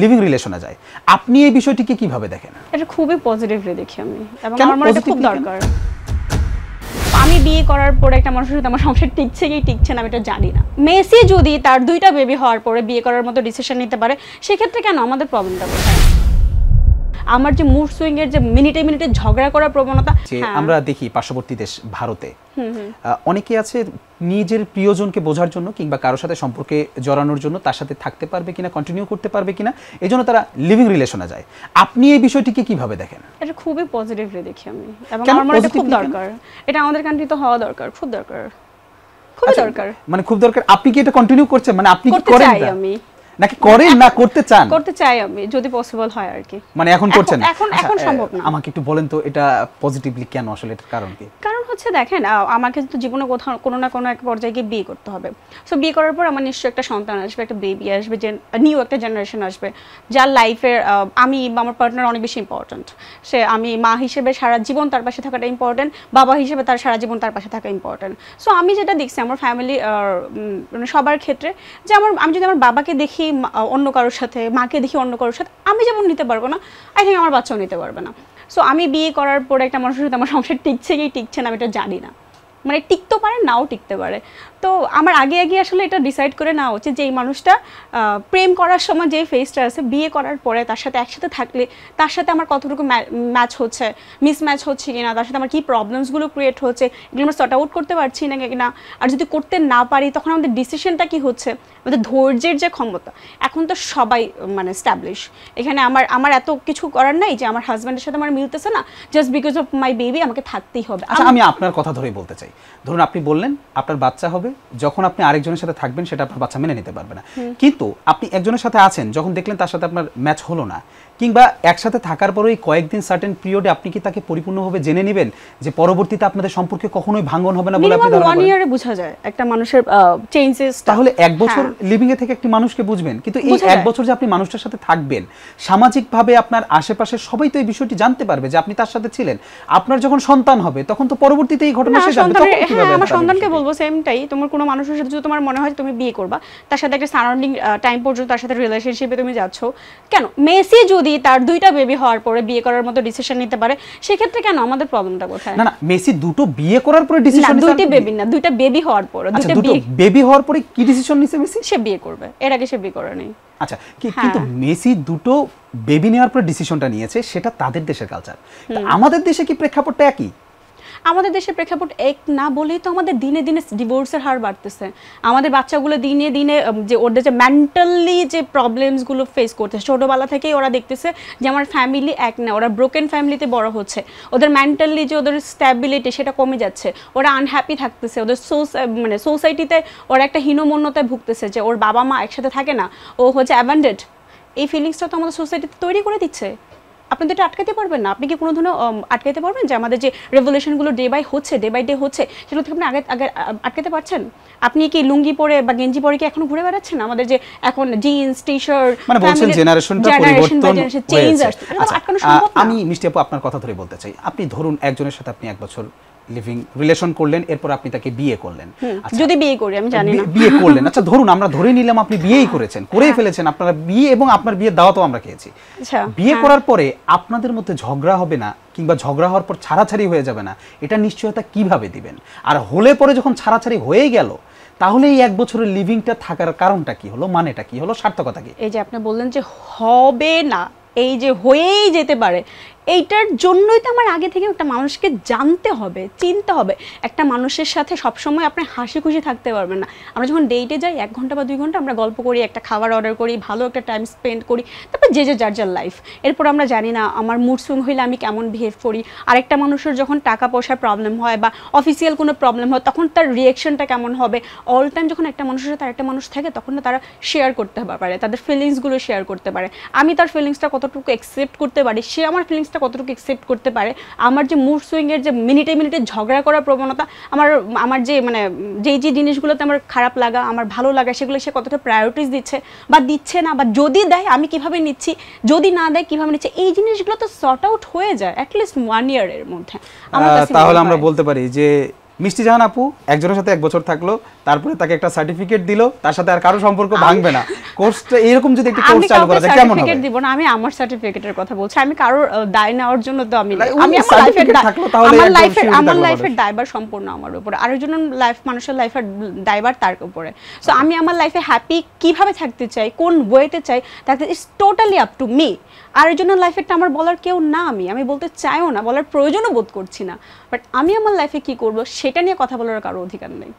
Living রিলেশনে যায়, আপনি এই বিষয়টিকে কিভাবে দেখেন? এটা খুবই পজিটিভলি দেখি আমি, এবং আমার মনে হয় খুব দরকার। আমি বিয়ে করার পরে একটা মানুষের সাথে আমার সংসার টিকছে কি টিকছে না আমি এটা জানি না। মেসি যদি তার 2টা বেবি হওয়ার পরে বিয়ে করার মতো ডিসিশন নিতে পারে, সেক্ষেত্রে কেন আমাদের প্রবলেমটা কোথায়? আমার যে মুড সুইং এর যে মিনিটে মিনিটে ঝগড়া করার প্রবণতা, আমরা দেখি পার্শ্ববর্তী দেশ ভারতে অনেকে আছে নিজের প্রিয়জনকে বোঝার জন্য কিংবা কারোর সাথে সম্পর্কে জড়ানোর জন্য তার সাথে থাকতে পারবে কিনা, কন্টিনিউ করতে পারবে কিনা, এই জন্য তারা লিভিং রিলেশনে যায়। আপনি এই বিষয়টিকে কিভাবে দেখেন? এটা খুবই পজিটিভলি দেখি আমি, এবং আমার মনে হয় খুব দরকার। এটা আমাদের কান্ট্রিতে হওয়া দরকার, খুব দরকার, খুব দরকার। মানে খুব দরকার। আপনি কি এটা কন্টিনিউ করছেন? মানে আপনি কি করেন? আমি নাকি করেন না করতে চান? করতে চাই আমি, যদি পসিবল হয় আর কি। মানে এখন করছেন? এখন সম্ভব না। আমাকে একটু বলেন তো এটা পজিটিভলি কেন, আসলে এটার কারণ কি? কারণ হচ্ছে দেখেন, আমাকে তো জীবনে কোথাও কোনো না কোনো এক পর্যায়ে গিয়ে বিয়ে করতে হবে। সো বিয়ে করার পর আমার নিশ্চয়ই একটা সন্তান আসবে, একটা বেবি আসবে, যে নিউ একটা জেনারেশন আসবে, যার লাইফের আমি বা আমার পার্টনার অনেক বেশি ইম্পর্ট্যান্ট। সে আমি মা হিসেবে সারা জীবন তার পাশে থাকাটা ইম্পর্ট্যান্ট, বাবা হিসেবে তার সারা জীবন তার পাশে থাকা ইম্পর্ট্যান্ট। সো আমি যেটা দেখছি আমার ফ্যামিলি মানে সবার ক্ষেত্রে, যে আমি যদি আমার বাবাকে দেখি অন্য কারোর সাথে, মাকে দেখি অন্য কারোর সাথে, আমি যেমন নিতে পারবো না, আই থিঙ্ক আমার বাচ্চাও নিতে পারবে না। সো আমি বিয়ে করার পরে একটা মানুষের সাথে আমার সংসার টিকছে কি টিকছে না আমি এটা জানি না। মানে টিকতে পারে, নাও টিকতে পারে। তো আমার আগে আসলে এটা ডিসাইড করে নেওয়া উচিত যে এই মানুষটা প্রেম করার সময় যে ফেসটা আছে, বিয়ে করার পরে তার সাথে একসাথে থাকলে তার সাথে আমার কতটুকু ম্যাচ হচ্ছে, মিসম্যাচ হচ্ছে কিনা, তার সাথে আমার কী প্রবলেমসগুলো ক্রিয়েট হচ্ছে, এগুলো আমরা সর্ট আউট করতে পারছি না কিনা। আর যদি করতে না পারি তখন আমাদের ডিসিশনটা কি হচ্ছে, আমাদের ধৈর্যের যে ক্ষমতা। এখন তো সবাই মানে স্ট্যাবলিশ, এখানে আমার এত কিছু করার নাই যে আমার হাজব্যান্ডের সাথে আমার মিলতেছে না, just because of my baby আমাকে থাকতেই হবে। আচ্ছা, আমি আপনার কথা ধরেই বলতে চাই, ধরুন আপনি বললেন আপনার বাচ্চা হবে, যখন আপনি আরেকজনের সাথে থাকবেন সেটা আপনার বাচ্চা মেনে নিতে পারবে না, কিন্তু আপনি একজনের সাথে আছেন, যখন দেখলেন তার সাথে আপনার ম্যাচ হলো না, কিংবা একসাথে থাকার পরেই কয়েকদিন সার্টেন পিরিয়ডে আপনি কি তাকে পরিপূর্ণভাবে জেনে নেবেন যে পরবর্তীতে আপনাদের সম্পর্কে কখনোই ভাঙন হবে না বলে আপনি ধারণা করেন? 1 ইয়ারে বোঝা যায় একটা মানুষের চেঞ্জেস। তাহলে 1 বছর লিভিং এ থেকে একটি মানুষকে বুঝবেন, কিন্তু এই 1 বছর যে আপনি মানুষটার সাথে থাকবেন, সামাজিকভাবে আপনার আশেপাশে সবাই তো এই বিষয়টি জানতে পারবে যে আপনি তার সাথে ছিলেন। আপনার যখন সন্তান হবে তখন তো পরবর্তীতে এই ঘটনা শেষ হবে, তখন কিভাবে? আমার সন্তানকে বলবো সেমটাই, তোমার কোনো মানুষের সাথে যদি তোমার মনে হয় তুমি বিয়ে করবা, তার সাথে একটা সারাউন্ডিং টাইম পর্যন্ত তার সাথে রিলেশনশিপে তুমি যাচ্ছ, কেন মেসি যদি তার 2টা বেবি হওয়ার পরে বিয়ে করার মতো ডিসিশন নিতে পারে, সেক্ষেত্রে কেন আমাদের প্রবলেমটা কোথায়? না মেসি 2টো বিয়ে করার পরে ডিসিশন নিতে, 2টি বেবি না, 2টা বেবি হওয়ার পরে, 2টো বেবি হওয়ার পরে কি ডিসিশন নিছে মেসি? সে বিয়ে করবে, এর আগে সে বিয়ে করে নাই। আচ্ছা, কিন্তু মেসি 2টো বেবি নেওয়ার পরে ডিসিশনটা নিয়েছে, সেটা তাদের দেশের কালচার। আমাদের দেশে কি প্রেক্ষাপটটা একই? আমাদের দেশের প্রেক্ষাপট এক না বলেই তো আমাদের দিনে দিনে ডিভোর্সের হার বাড়তেছে। আমাদের বাচ্চাগুলো দিনে দিনে যে ওদের যে মেন্টালি যে প্রবলেমসগুলো ফেস করতেছে, ছোটোবেলা থেকেই ওরা দেখতেছে যে আমার ফ্যামিলি এক না, ওরা ব্রোকেন ফ্যামিলিতে বড় হচ্ছে, ওদের মেন্টালি যে ওদের স্ট্যাবিলিটি সেটা কমে যাচ্ছে, ওরা আনহ্যাপি থাকতেছে, ওদের মানে সোসাইটিতে ওরা একটা হীনমন্যতায় ভুগতেছে যে ওর বাবা মা একসাথে থাকে না, ও হচ্ছে অ্যাবান্ডেড। এই ফিলিংসটা তো আমাদের সোসাইটিতে তৈরি করে দিচ্ছে। আপনি তো এটা আটকাতে পারবেন না। আপনি কি কোনো ধরনের আটকাতে পারবেন যে আমাদের যে রেভলিউশনগুলো ডে বাই ডে হচ্ছে সেগুলো থেকে আপনি আগে আটকাতে পারছেন? আপনি কি লুঙ্গি পরে বা গেঞ্জি পরে কি এখনো ঘুরে বেড়াচ্ছেন? আমাদের যে এখন জিন্স টি শার্ট, মানে বলছেন জেনারেশনটা পরিবর্তন হয়েছে। আমি মিষ্টি আপু আপনার কথা ধরে বলতে চাই, আপনি ধরুন একজনের সাথে আপনি 1 বছর লিভিং রিলেশন করলেন, এরপর আপনি তাকে বিয়ে করলেন। যদি বিয়ে করি, আমি জানি না, বিয়ে করলেন, আচ্ছা ধরুন আমরা ধরে নিলাম আপনি বিয়েই করেছেন, করেই ফেলেছেন, আপনারা বিয়ে এবং আপনার বিয়ের দাওয়াতও আমরা খেয়েছি। বিয়ে করার পরে আপনাদের মধ্যে ঝগড়া হবে না, কিংবা ঝগড়া হওয়ার পর ছাড়াছাড়ি হয়ে যাবে না, এটা নিশ্চয়তা কিভাবে দিবেন? আর হলে পরে যখন ছাড়াছাড়ি হয়ে গেল, তাহলে এই 1 বছরের লিভিংটা থাকার কারণটা কি হলো, মানেটা কি হলো, সার্থকতা কি? এই যে আপনি বললেন যে হবে না, এই যে হয়েই যেতে পারে, এইটার জন্যই তো আমার আগে থেকে একটা মানুষকে জানতে হবে, চিনতে হবে। একটা মানুষের সাথে সবসময় আপনি হাসি খুশি থাকতে পারবেন না। আমরা যখন ডেটে যাই 1 ঘন্টা বা 2 ঘন্টা আমরা গল্প করি, একটা খাবার অর্ডার করি, ভালো একটা টাইম স্পেন্ড করি, তারপর যে যার লাইফ। এরপর আমরা জানি না আমার মুড সুইং হইলে আমি কেমন বিহেভ করি, আরেকটা মানুষের যখন টাকা পয়সার প্রবলেম হয় বা অফিসিয়াল কোনো প্রবলেম হয় তখন তার রিয়েকশনটা কেমন হবে। অল টাইম যখন একটা মানুষের সাথে আরেকটা মানুষ থাকে তখন না তারা শেয়ার করতে পারে, তাদের ফিলিংসগুলো শেয়ার করতে পারে। আমি তার ফিলিংসটা কতটুকু অ্যাকসেপ্ট করতে পারি, সে আমার ফিলিংসটা কতটুকু অ্যাকসেপ্ট করতে পারে, আমার যে মুড সুইং এর যে মিনিটে মিনিটে ঝগড়া করার প্রবণতা, আমার যে মানে যেই জিনিসগুলোতে আমার খারাপ লাগা, আমার ভালো লাগা, সেগুলো সে কতটা প্রায়োরিটিস দিচ্ছে বা দিচ্ছে না, বা যদি দেয় আমি কিভাবে নিচ্ছি, যদি না দেয় কিভাবে নিচ্ছে, এই জিনিসগুলো তো সর্ট আউট হয়ে যায় অ্যাটলিস্ট 1 ইয়ারের মধ্যে। তাহলে আমরা বলতে পারি যে মিষ্টি জাহান আপু একজনের সাথে 1 বছর থাকলো, তারপরে তাকে একটা সার্টিফিকেট দিল, তার সাথে আর কারো সম্পর্ক ভাঙবে না, কোর্সটা এরকম যদি একটা কোর্স চালু করা যায় কেমন হবে? আমি সার্টিফিকেট দিব না, আমি আমার সার্টিফিকেটের কথা বলছি। আমি কারোর দায় নেওয়ার জন্য তো আমি Like, আমি ওই আমার লাইফের certificate থাকলো তাহলে একদম surety আমার থাকলো লাইফের মানুষ। দায়ভার সম্পূর্ণ আমার উপরে, আরেকজনের মানুষের লাইফের দায়ভার তার উপরে। সো আমি আমার লাইফে হ্যাপি কিভাবে থাকতে চাই, কোন ওয়েতে চাই, that is totally up to me. আরেকজনের লাইফেরটা আমার বলার কেউ না, আমি বলতে চাইও না, বলার প্রয়োজনও বোধ করছি না। বাট আমি আমার লাইফে কি করব সেটা নিয়ে কথা বলার কারো অধিকার নেই।